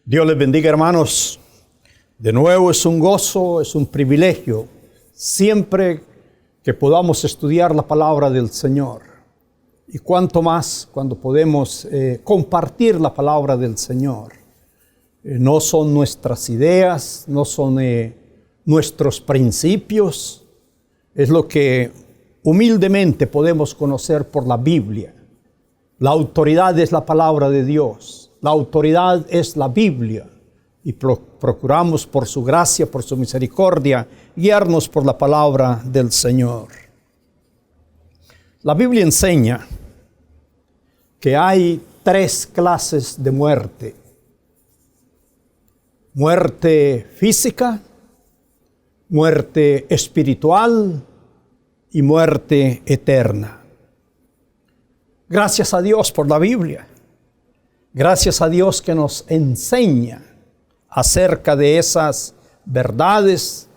Dios les bendiga, hermanos. De nuevo es un gozo, es un privilegio, siempre que podamos estudiar la palabra del Señor. Y cuanto más cuando podemos compartir la palabra del Señor. No son nuestras ideas, no son nuestros principios, es lo que humildemente podemos conocer por la Biblia. La autoridad es la palabra de Dios, la autoridad es la Biblia, y procuramos por su gracia, por su misericordia, guiarnos por la palabra del Señor. La Biblia enseña que hay 3 clases de muerte: muerte física, muerte espiritual y muerte eterna. Gracias a Dios por la Biblia. Gracias a Dios que nos enseña acerca de esas verdades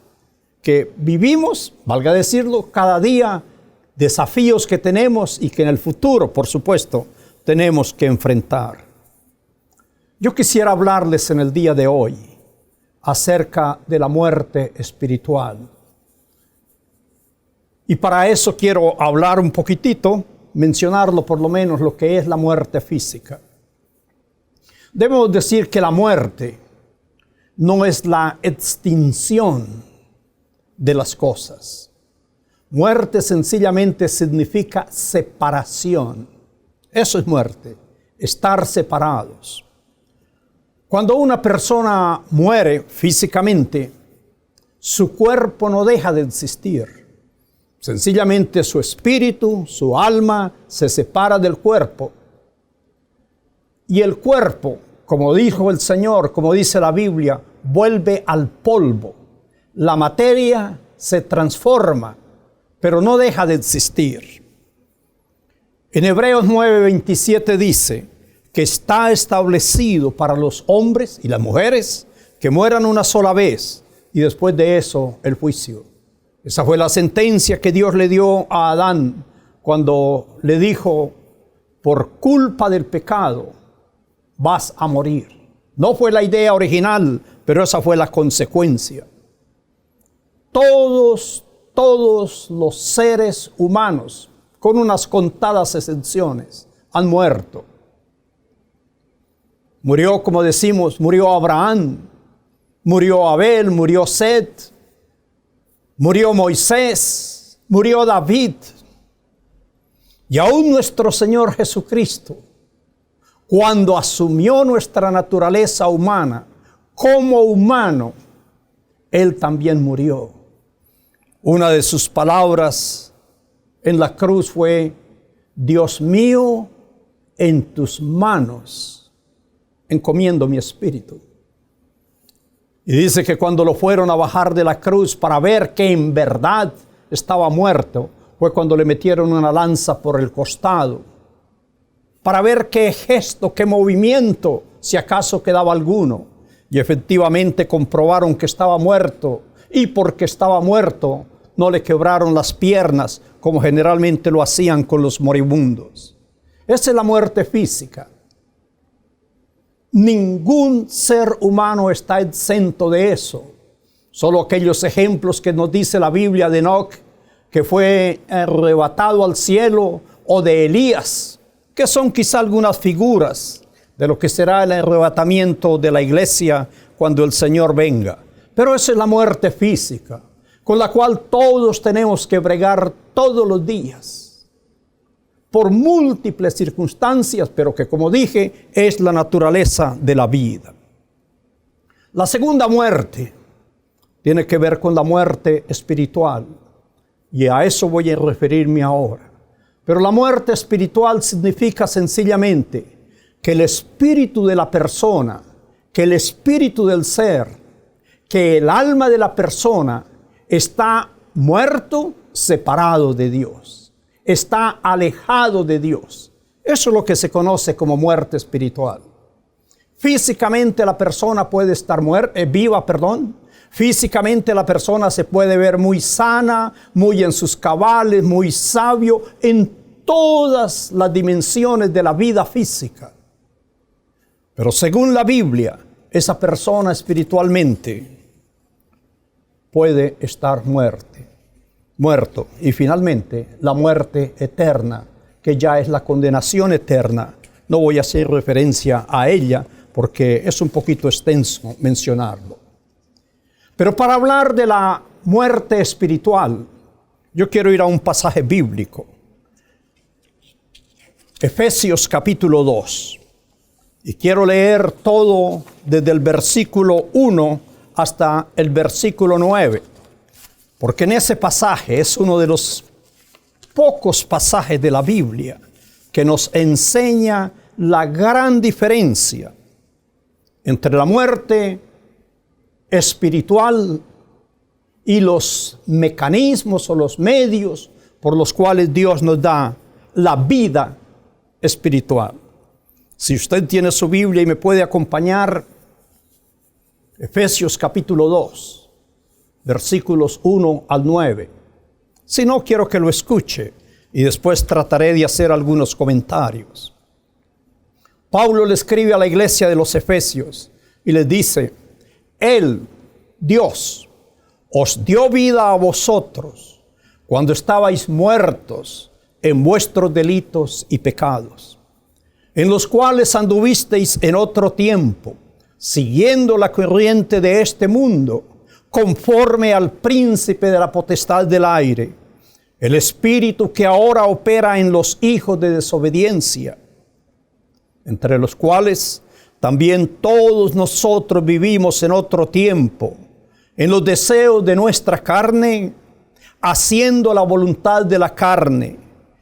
que vivimos, valga decirlo, cada día, desafíos que tenemos y que en el futuro, por supuesto, tenemos que enfrentar. Yo quisiera hablarles en el día de hoy acerca de la muerte espiritual. Y para eso quiero hablar un poquitito, mencionarlo por lo menos, lo que es la muerte física. Debemos decir que la muerte no es la extinción de las cosas. Muerte sencillamente significa separación. Eso es muerte, estar separados. Cuando una persona muere físicamente, su cuerpo no deja de existir. Sencillamente su espíritu, su alma se separa del cuerpo. Y el cuerpo, como dijo el Señor, como dice la Biblia, vuelve al polvo. La materia se transforma, pero no deja de existir. En Hebreos 9:27 dice que está establecido para los hombres y las mujeres que mueran una sola vez y después de eso el juicio. Esa fue la sentencia que Dios le dio a Adán cuando le dijo: por culpa del pecado vas a morir. No fue la idea original, pero esa fue la consecuencia. Todos los seres humanos, con unas contadas excepciones, han muerto. Murió, como decimos, murió Abraham, murió Abel, murió Set, murió Moisés, murió David. Y aún nuestro Señor Jesucristo, cuando asumió nuestra naturaleza humana, como humano, Él también murió. Una de sus palabras en la cruz fue: Dios mío, en tus manos encomiendo mi espíritu. Y dice que cuando lo fueron a bajar de la cruz para ver que en verdad estaba muerto, fue cuando le metieron una lanza por el costado, para ver qué gesto, qué movimiento, si acaso quedaba alguno. Y efectivamente comprobaron que estaba muerto, y porque estaba muerto, no le quebraron las piernas, como generalmente lo hacían con los moribundos. Esa es la muerte física. Ningún ser humano está exento de eso. Solo aquellos ejemplos que nos dice la Biblia de Enoc, que fue arrebatado al cielo, o de Elías, que son quizá algunas figuras de lo que será el arrebatamiento de la iglesia cuando el Señor venga. Pero esa es la muerte física, con la cual todos tenemos que bregar todos los días, por múltiples circunstancias, pero que, como dije, es la naturaleza de la vida. La segunda muerte tiene que ver con la muerte espiritual, y a eso voy a referirme ahora. Pero la muerte espiritual significa sencillamente que el espíritu de la persona, que el espíritu del ser, que el alma de la persona está muerto, separado de Dios, está alejado de Dios. Eso es lo que se conoce como muerte espiritual. Físicamente la persona puede estar viva. Físicamente la persona se puede ver muy sana, muy en sus cabales, muy sabio, en todas las dimensiones de la vida física. Pero según la Biblia, esa persona espiritualmente puede estar muerto. Y finalmente, la muerte eterna, que ya es la condenación eterna. No voy a hacer referencia a ella porque es un poquito extenso mencionarlo. Pero para hablar de la muerte espiritual, yo quiero ir a un pasaje bíblico. Efesios capítulo 2. Y quiero leer todo desde el versículo 1 hasta el versículo 9. Porque en ese pasaje es uno de los pocos pasajes de la Biblia que nos enseña la gran diferencia entre la muerte espiritual y los mecanismos o los medios por los cuales Dios nos da la vida espiritual. Si usted tiene su Biblia y me puede acompañar, Efesios capítulo 2, versículos 1 al 9. Si no, quiero que lo escuche y después trataré de hacer algunos comentarios. Pablo le escribe a la iglesia de los Efesios y les dice: Él, Dios, os dio vida a vosotros cuando estabais muertos en vuestros delitos y pecados, en los cuales anduvisteis en otro tiempo, siguiendo la corriente de este mundo, conforme al príncipe de la potestad del aire, el espíritu que ahora opera en los hijos de desobediencia, entre los cuales también todos nosotros vivimos en otro tiempo, en los deseos de nuestra carne, haciendo la voluntad de la carne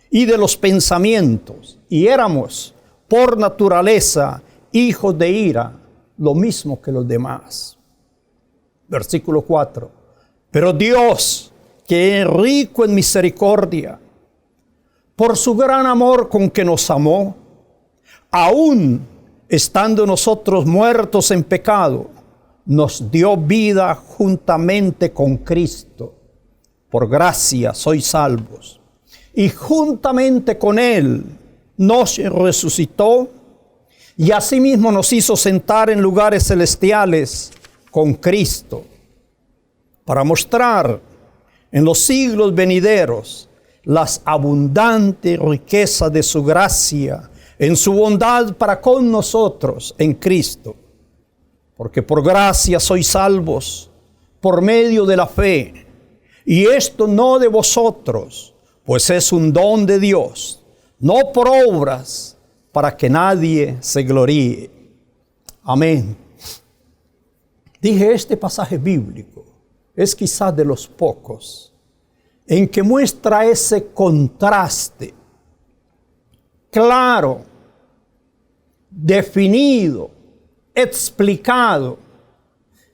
y de los pensamientos, y éramos por naturaleza hijos de ira, lo mismo que los demás. Versículo 4. Pero Dios, que es rico en misericordia, por su gran amor con que nos amó, aún estando nosotros muertos en pecado, nos dio vida juntamente con Cristo. Por gracia sois salvos. Y juntamente con Él nos resucitó y asimismo nos hizo sentar en lugares celestiales con Cristo, para mostrar en los siglos venideros las abundantes riquezas de su gracia en su bondad para con nosotros en Cristo. Porque por gracia sois salvos por medio de la fe, y esto no de vosotros, pues es un don de Dios, no por obras, para que nadie se gloríe. Amén. Dije, este pasaje bíblico es quizás de los pocos en que muestra ese contraste claro, definido, explicado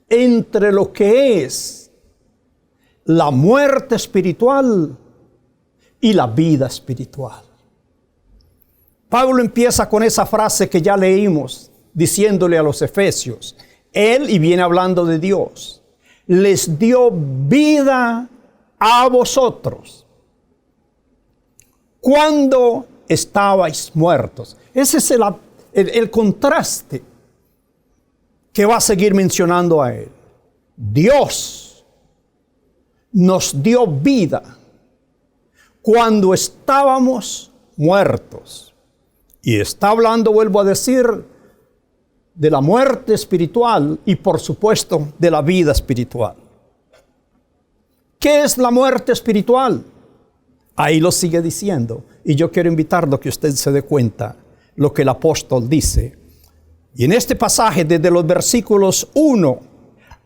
entre lo que es la muerte espiritual y la vida espiritual. Pablo empieza con esa frase que ya leímos, diciéndole a los efesios, Él, y viene hablando de Dios, les dio vida a vosotros cuando estabais muertos. Ese es el contraste que va a seguir mencionando a él. Dios nos dio vida cuando estábamos muertos. Y está hablando, vuelvo a decir, de la muerte espiritual y por supuesto de la vida espiritual. ¿Qué es la muerte espiritual? Ahí lo sigue diciendo. Y yo quiero invitarlo a que usted se dé cuenta lo que el apóstol dice. Y en este pasaje, desde los versículos 1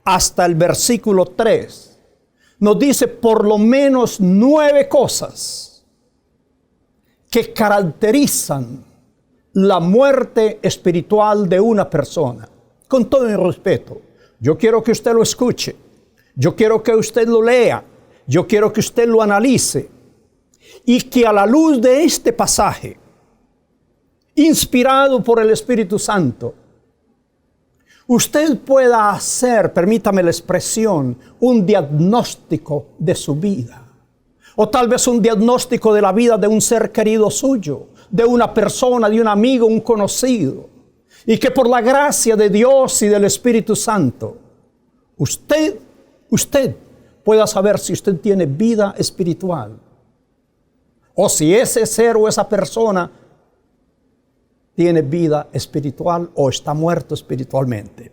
hasta el versículo 3, nos dice por lo menos 9 cosas que caracterizan la muerte espiritual de una persona. Con todo el respeto, yo quiero que usted lo escuche, yo quiero que usted lo lea, yo quiero que usted lo analice y que a la luz de este pasaje, inspirado por el Espíritu Santo, usted pueda hacer, permítame la expresión, un diagnóstico de su vida. O tal vez un diagnóstico de la vida de un ser querido suyo, de una persona, de un amigo, un conocido. Y que por la gracia de Dios y del Espíritu Santo, usted pueda saber si usted tiene vida espiritual. O si ese ser o esa persona tiene vida espiritual o está muerto espiritualmente.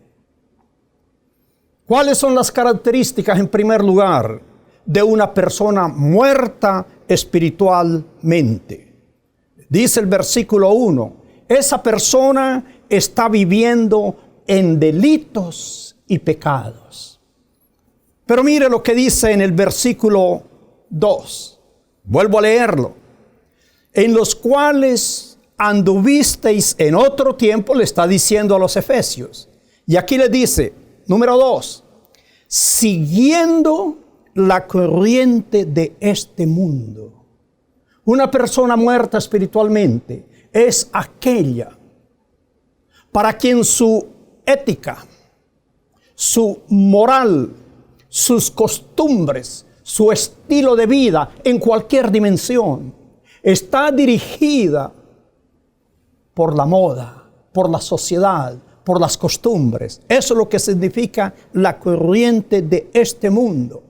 ¿Cuáles son las características, en primer lugar, de una persona muerta espiritualmente? Dice el versículo 1, esa persona está viviendo en delitos y pecados. Pero mire lo que dice en el versículo 2. Vuelvo a leerlo. En los cuales anduvisteis en otro tiempo, le está diciendo a los efesios. Y aquí le dice, número 2, siguiendo la corriente de este mundo. Una persona muerta espiritualmente es aquella para quien su ética, su moral, sus costumbres, su estilo de vida en cualquier dimensión está dirigida por la moda, por la sociedad, por las costumbres. Eso es lo que significa la corriente de este mundo.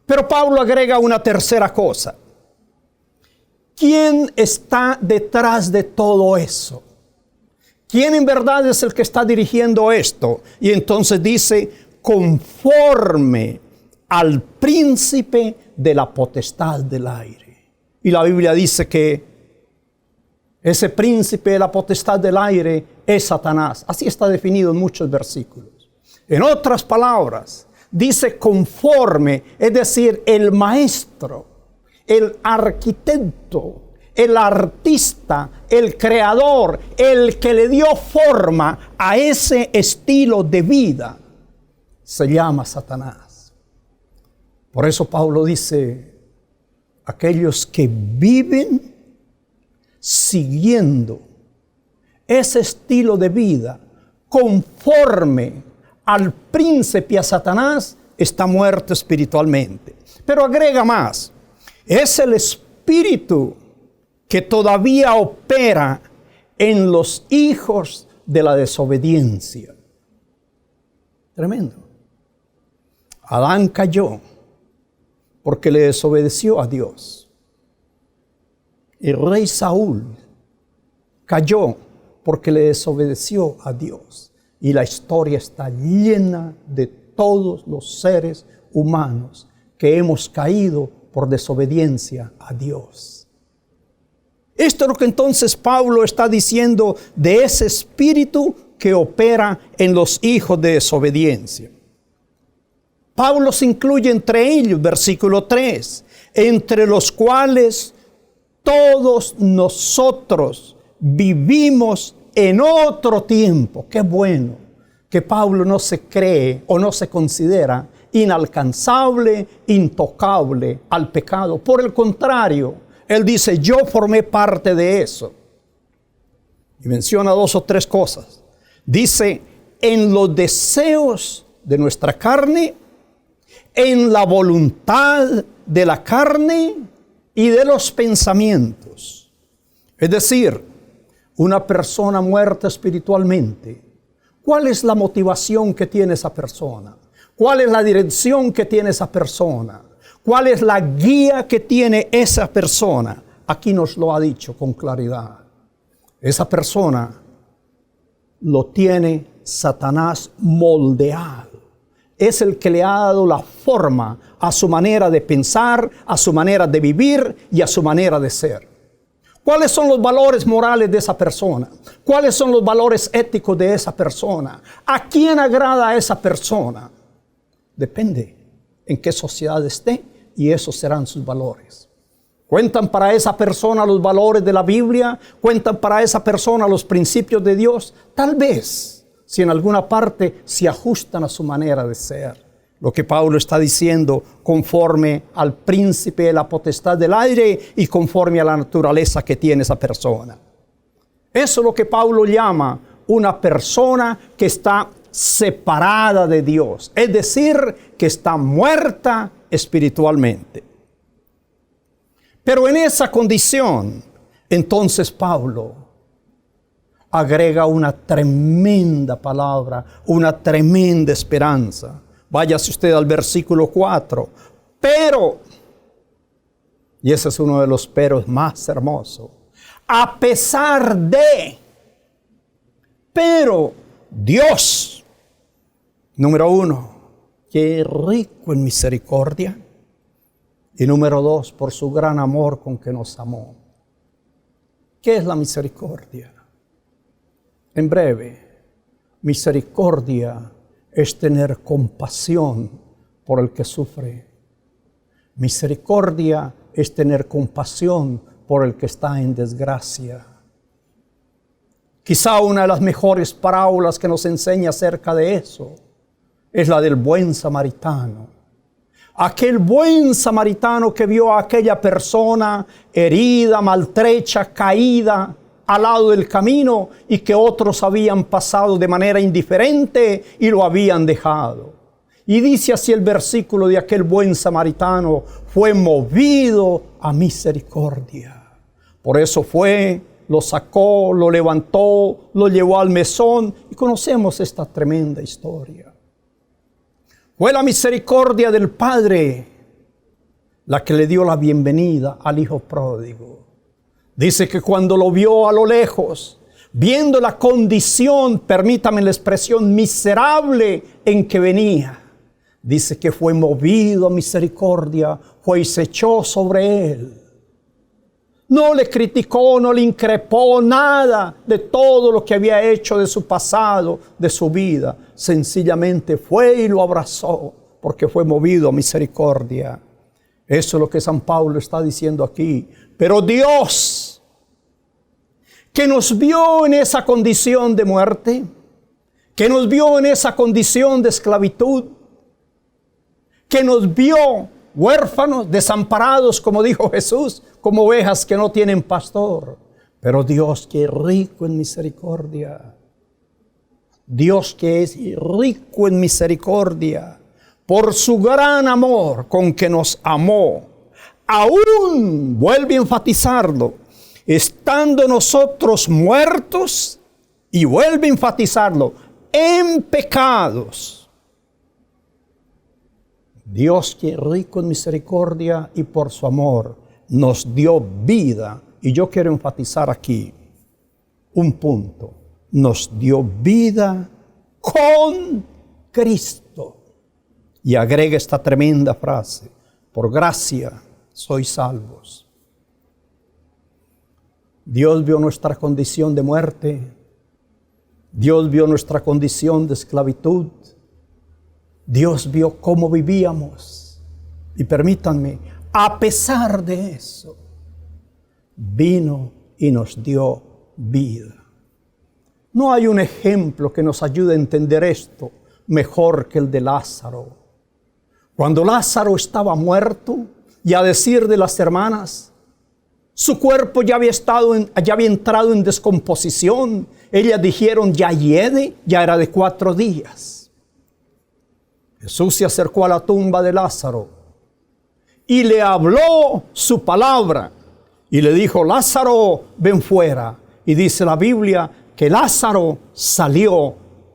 Pero Pablo agrega una tercera cosa. ¿Quién está detrás de todo eso? ¿Quién en verdad es el que está dirigiendo esto? Y entonces dice, conforme al príncipe de la potestad del aire. Y la Biblia dice que ese príncipe de la potestad del aire es Satanás. Así está definido en muchos versículos. En otras palabras, dice conforme, es decir, el maestro, el arquitecto, el artista, el creador, el que le dio forma a ese estilo de vida, se llama Satanás. Por eso Pablo dice, aquellos que viven siguiendo ese estilo de vida conforme al príncipe, a Satanás, está muerto espiritualmente. Pero agrega más, es el espíritu que todavía opera en los hijos de la desobediencia. Tremendo. Adán cayó porque le desobedeció a Dios. El rey Saúl cayó porque le desobedeció a Dios. Y la historia está llena de todos los seres humanos que hemos caído por desobediencia a Dios. Esto es lo que entonces Pablo está diciendo de ese espíritu que opera en los hijos de desobediencia. Pablo se incluye entre ellos, versículo 3, entre los cuales todos nosotros vivimos en otro tiempo. Qué bueno que Pablo no se cree o no se considera inalcanzable, intocable al pecado. Por el contrario, él dice, yo formé parte de eso. Y menciona 2 o 3 cosas. Dice, en los deseos de nuestra carne, en la voluntad de la carne y de los pensamientos. Es decir, una persona muerta espiritualmente, ¿cuál es la motivación que tiene esa persona? ¿Cuál es la dirección que tiene esa persona? ¿Cuál es la guía que tiene esa persona? Aquí nos lo ha dicho con claridad. Esa persona lo tiene Satanás moldeado. Es el que le ha dado la forma a su manera de pensar, a su manera de vivir y a su manera de ser. ¿Cuáles son los valores morales de esa persona? ¿Cuáles son los valores éticos de esa persona? ¿A quién agrada a esa persona? Depende en qué sociedad esté y esos serán sus valores. ¿Cuentan para esa persona los valores de la Biblia? ¿Cuentan para esa persona los principios de Dios? Tal vez, si en alguna parte se ajustan a su manera de ser. Lo que Pablo está diciendo, conforme al príncipe de la potestad del aire y conforme a la naturaleza que tiene esa persona. Eso es lo que Pablo llama una persona que está separada de Dios, es decir, que está muerta espiritualmente. Pero en esa condición, entonces Pablo agrega una tremenda palabra, una tremenda esperanza. Váyase usted al versículo 4. Pero, y ese es uno de los peros más hermosos, a pesar de, pero Dios, número 1, que es rico en misericordia, y número 2, por su gran amor con que nos amó. ¿Qué es la misericordia? En breve, misericordia es tener compasión por el que sufre. Misericordia es tener compasión por el que está en desgracia. Quizá una de las mejores parábolas que nos enseña acerca de eso es la del buen samaritano. Aquel buen samaritano que vio a aquella persona herida, maltrecha, caída al lado del camino y que otros habían pasado de manera indiferente y lo habían dejado. Y dice así el versículo de aquel buen samaritano: fue movido a misericordia. Por eso fue, lo sacó, lo levantó, lo llevó al mesón y conocemos esta tremenda historia. Fue la misericordia del Padre la que le dio la bienvenida al hijo pródigo. Dice que cuando lo vio a lo lejos, viendo la condición, permítame la expresión, miserable en que venía, dice que fue movido a misericordia, fue y se echó sobre él. No le criticó, no le increpó nada de todo lo que había hecho de su pasado, de su vida. Sencillamente fue y lo abrazó porque fue movido a misericordia. Eso es lo que San Pablo está diciendo aquí. Pero Dios, que nos vio en esa condición de muerte, que nos vio en esa condición de esclavitud, que nos vio huérfanos, desamparados, como dijo Jesús, como ovejas que no tienen pastor. Pero Dios, que es rico en misericordia, Dios que es rico en misericordia, por su gran amor con que nos amó, aún, vuelve a enfatizarlo, estando nosotros muertos, y vuelve a enfatizarlo, en pecados. Dios, que es rico en misericordia y por su amor, nos dio vida. Y yo quiero enfatizar aquí un punto. Nos dio vida con Cristo. Y agrega esta tremenda frase: por gracia sois salvos. Dios vio nuestra condición de muerte. Dios vio nuestra condición de esclavitud. Dios vio cómo vivíamos. Y permítanme, a pesar de eso, vino y nos dio vida. No hay un ejemplo que nos ayude a entender esto mejor que el de Lázaro. Cuando Lázaro estaba muerto, y a decir de las hermanas, su cuerpo ya había entrado en descomposición. Ellas dijeron, ya hiede, ya era de 4 días. Jesús se acercó a la tumba de Lázaro y le habló su palabra y le dijo: Lázaro, ven fuera. Y dice la Biblia que Lázaro salió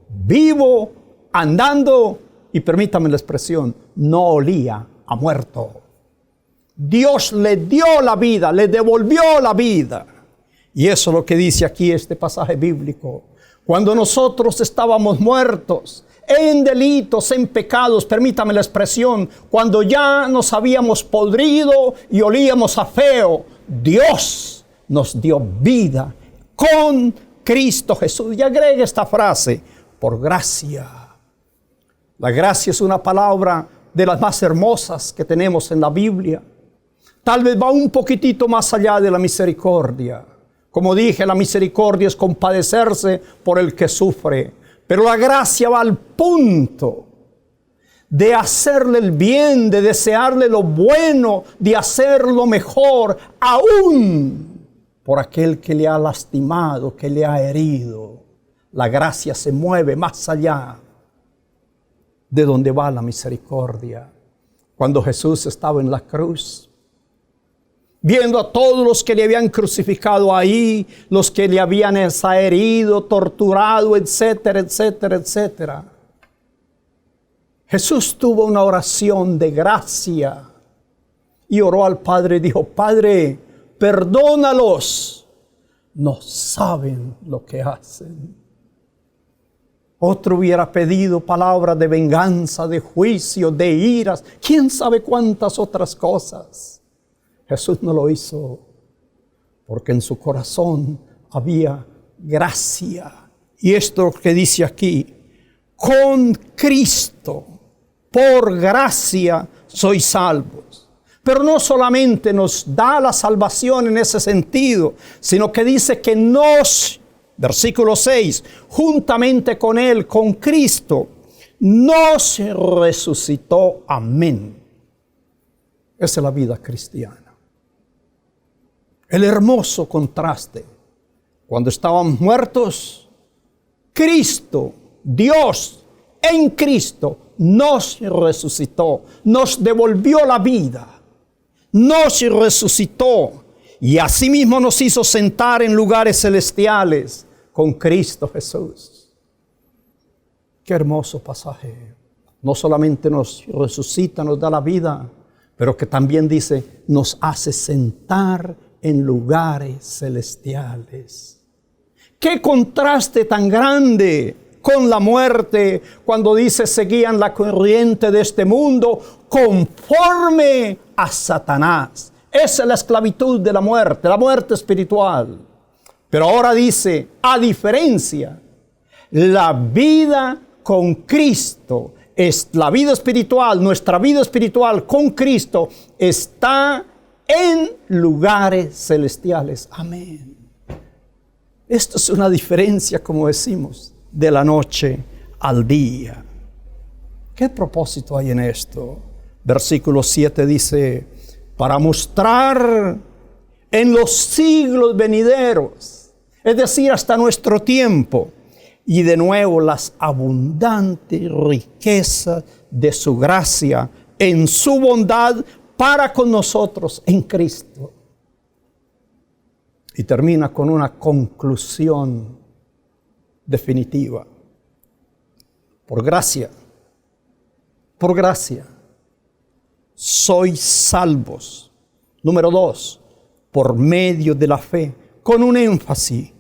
vivo, andando, y permítame la expresión, no olía a muerto. Dios le dio la vida, le devolvió la vida. Y eso es lo que dice aquí este pasaje bíblico. Cuando nosotros estábamos muertos en delitos, en pecados, permítame la expresión, cuando ya nos habíamos podrido y olíamos a feo, Dios nos dio vida con Cristo Jesús. Y agrega esta frase: por gracia. La gracia es una palabra de las más hermosas que tenemos en la Biblia. Tal vez va un poquitito más allá de la misericordia. Como dije, la misericordia es compadecerse por el que sufre. Pero la gracia va al punto de hacerle el bien, de desearle lo bueno, de hacer lo mejor, aún por aquel que le ha lastimado, que le ha herido. La gracia se mueve más allá de donde va la misericordia. Cuando Jesús estaba en la cruz, viendo a todos los que le habían crucificado ahí, los que le habían herido, torturado, etcétera, etcétera, etcétera. Jesús tuvo una oración de gracia y oró al Padre y dijo: Padre, perdónalos, no saben lo que hacen. Otro hubiera pedido palabras de venganza, de juicio, de iras, quién sabe cuántas otras cosas. Jesús no lo hizo porque en su corazón había gracia. Y esto que dice aquí: con Cristo, por gracia, sois salvos. Pero no solamente nos da la salvación en ese sentido, sino que dice que nos, versículo 6, juntamente con Él, con Cristo, nos resucitó. Amén. Esa es la vida cristiana. El hermoso contraste. Cuando estábamos muertos, Cristo, Dios, en Cristo, nos resucitó, nos devolvió la vida, nos resucitó y asimismo nos hizo sentar en lugares celestiales con Cristo Jesús. Qué hermoso pasaje. No solamente nos resucita, nos da la vida, pero que también dice, nos hace sentar en lugares celestiales. ¡Qué contraste tan grande con la muerte! Cuando dice, seguían la corriente de este mundo conforme a Satanás. Esa es la esclavitud de la muerte espiritual. Pero ahora dice, a diferencia, la vida con Cristo, es la vida espiritual, nuestra vida espiritual con Cristo está en lugares celestiales. Amén. Esto es una diferencia, como decimos, de la noche al día. ¿Qué propósito hay en esto? Versículo 7 dice, para mostrar en los siglos venideros, es decir, hasta nuestro tiempo, y de nuevo las abundantes riquezas de su gracia en su bondad para con nosotros en Cristo. Y termina con una conclusión definitiva. Por gracia, sois salvos. Número 2, por medio de la fe, con un énfasis.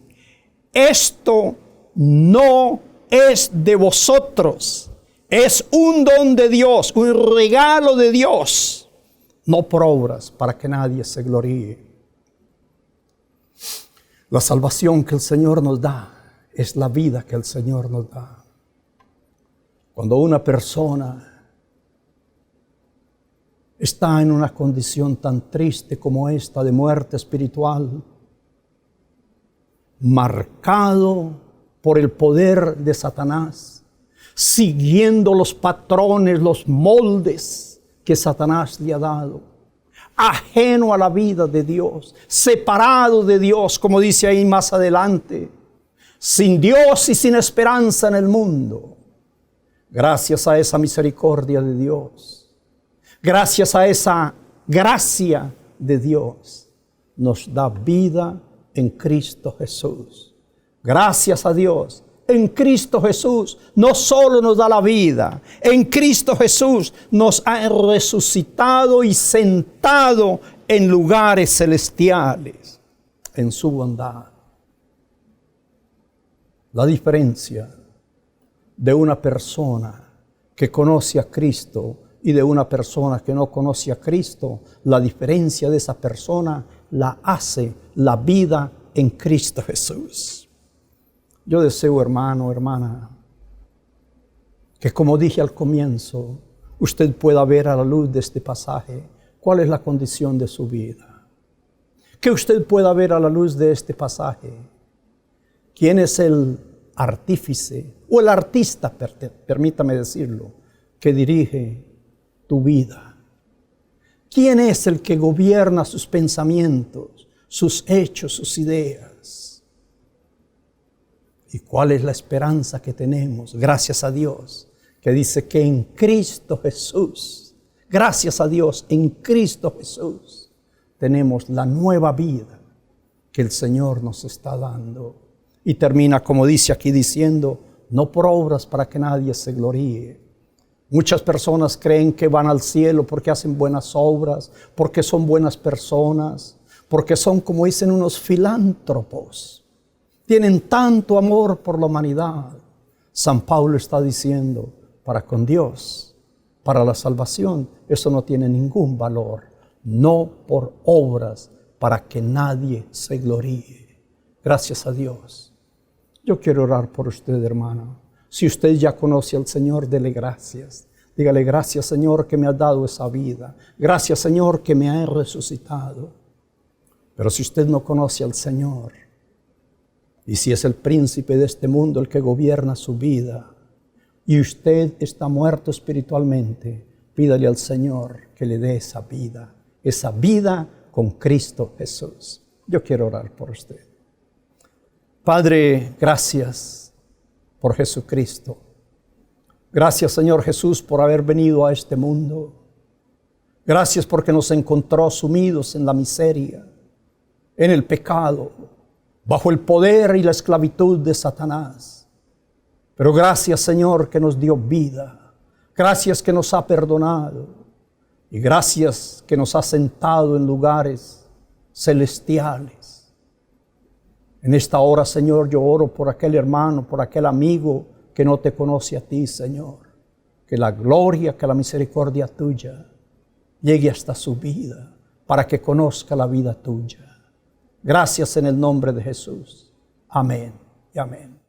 Esto no es de vosotros, es un don de Dios, un regalo de Dios. No por obras, para que nadie se gloríe. La salvación que el Señor nos da es la vida que el Señor nos da. Cuando una persona está en una condición tan triste como esta de muerte espiritual, marcado por el poder de Satanás, siguiendo los patrones, los moldes que Satanás le ha dado, ajeno a la vida de Dios, separado de Dios, como dice ahí más adelante, sin Dios y sin esperanza en el mundo. Gracias a esa misericordia de Dios, gracias a esa gracia de Dios, nos da vida en Cristo Jesús. Gracias a Dios. En Cristo Jesús no solo nos da la vida, en Cristo Jesús nos ha resucitado y sentado en lugares celestiales, en su bondad. La diferencia de una persona que conoce a Cristo y de una persona que no conoce a Cristo, la diferencia de esa persona la hace la vida en Cristo Jesús. Yo deseo, hermano, hermana, que como dije al comienzo, usted pueda ver a la luz de este pasaje cuál es la condición de su vida. Que usted pueda ver a la luz de este pasaje quién es el artífice o el artista, permítame decirlo, que dirige tu vida. ¿Quién es el que gobierna sus pensamientos, sus hechos, sus ideas? ¿Y cuál es la esperanza que tenemos? Gracias a Dios, que dice que en Cristo Jesús, gracias a Dios, en Cristo Jesús, tenemos la nueva vida que el Señor nos está dando. Y termina como dice aquí diciendo, no por obras para que nadie se gloríe. Muchas personas creen que van al cielo porque hacen buenas obras, porque son buenas personas, porque son, como dicen, unos filántropos. Tienen tanto amor por la humanidad. San Pablo está diciendo, para con Dios, para la salvación, eso no tiene ningún valor. No por obras para que nadie se gloríe. Gracias a Dios. Yo quiero orar por usted, hermana. Si usted ya conoce al Señor, dele gracias. Dígale, gracias, Señor, que me has dado esa vida. Gracias, Señor, que me has resucitado. Pero si usted no conoce al Señor, y si es el príncipe de este mundo el que gobierna su vida, y usted está muerto espiritualmente, pídale al Señor que le dé esa vida con Cristo Jesús. Yo quiero orar por usted. Padre, gracias por Jesucristo. Gracias, Señor Jesús, por haber venido a este mundo. Gracias porque nos encontró sumidos en la miseria, en el pecado, bajo el poder y la esclavitud de Satanás. Pero gracias, Señor, que nos dio vida. Gracias que nos ha perdonado. Y gracias que nos ha sentado en lugares celestiales. En esta hora, Señor, yo oro por aquel hermano, por aquel amigo que no te conoce a ti, Señor. Que la gloria, que la misericordia tuya llegue hasta su vida para que conozca la vida tuya. Gracias en el nombre de Jesús. Amén y amén.